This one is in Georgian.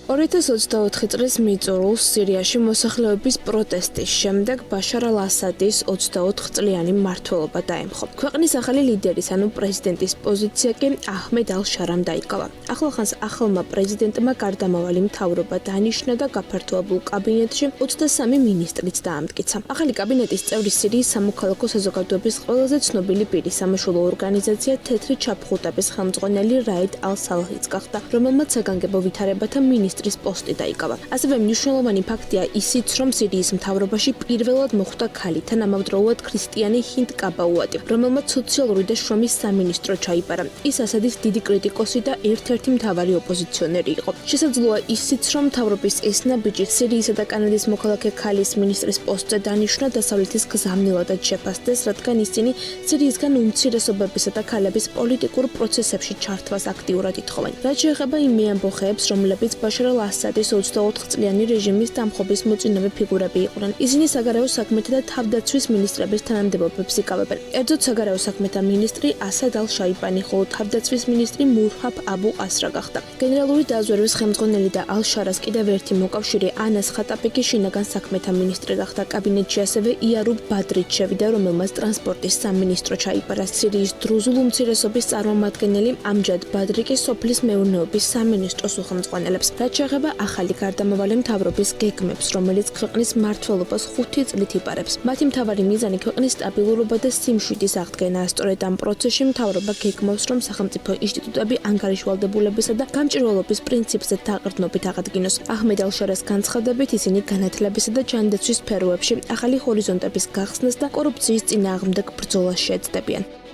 2024 წლის მიწურულს სირიაში მოსახლეობის პროტესტის შემდეგ ბაშარ ალ-ასადის 24 წლიანი მმართველობა დაემხო. ქვეყნის ახალი ლიდერის, ანუ პრეზიდენტის პოზიცია კი აჰმედ ალ-შარამ დაიკავა. ახლახანს ახალმა პრეზიდენტმა გარდამავალი მთავრობა დაანიშნა და გაფართოებულ კაბინეტში 23 მინისტრიც დაამტკიცა. ახალი კაბინეტის წევრი სირიის სამოქალაქო საზოგადოების ყველაზე ცნობილი პირი, სამაშველო ორგანიზაცია თეთრი ჩაფხუტების ხელმძღვანელი რაიდ ალ-სალაჰიც გახდა, რომელმაც საგანგებო ვითარებათა მინისტრის პოსტი დაიკავა. ასევე მნიშვნელოვანი ფაქტია ისიც, რომ სირიის მთავრობაში პირველად მოხვდა ქალი, თან ამავდროულად ქრისტიანი ჰინდ კაბაუატი, რომელმაც სოციალური და შრომის სამინისტრო ჩაიბარა. ის ასადის დიდი კრიტიკოსი და ერთ-ერთი მთავარი ოპოზიციონერი იყო. შესაძლოა ისიც, რომ მთავრობის ესნა ბიჭი სირიისა და კანადის მოქალაქე ქალის მინისტრის პოსტზე დანიშნა დასავლეთის გზავნილადაც შეფასდეს, რადგან ისინი სირიისგან უმცირესობებისა და ქალების პოლიტიკურ პროცესებში ჩართვას აქტიურად ითხოვენ. რაც შეეხება იმ მეამბოხეებს, რომლებიც ბაშარ ალ-ასადის 24 წლიანი რეჟიმის დამხობის მოწინავე ფიგურები იყვნენ. ისინი საგარეო საქმეთა და თავდაცვის მინისტრების თანამდებობებს იკავებენ. კერძოდ საგარეო საქმეთა მინისტრი ასად ალ-შაიბანი, ხოლო თავდაცვის მინისტრი მურჰაფ აბუ ასრა გახდა. გენერალური დაზვერვის ხელმძღვანელი და ალ-შარას კიდევ ერთი მოკავშირე ანას ხატაპიკი შინაგან საქმეთა მინისტრი გახდა. კაბინეტში ასევე იარუბ ბადრიც შევიდა, რომელმაც ტრანსპორტის სამინისტრო ჩაიბარა. სირიის დრუზულ უმცირესობის წარმომადგენელი ამჯად ბადრი კი სოფლის მეურნეობის სამინისტროს უხელმძღვანელებს. რაც შეეხება ახალი გარდამავალი მთავრობის გეგმებს, რომელიც ქვეყნის მმართველობას 5 წლით იპარებს. მათი მთავარი მიზანი ქვეყნის სტაბილურობა და სიმშვიდის აღდგენაა. სწორედ ამ პროცესში მთავრობა გეგმავს, რომ სახელმწიფო ინსტიტუტები ანგარიშვალდებულებისა და გამჭვირვალობის პრინციპზე დაყრდნობით აღადგინოს. აჰმედ ალ-შარას განცხადებით, ისინი განათლებისა და ჯანდაცვის სფეროებში ახალი ჰორიზონტების გახსნას და კორუფციის წინააღმდეგ ბრძოლას შეეცდებიან.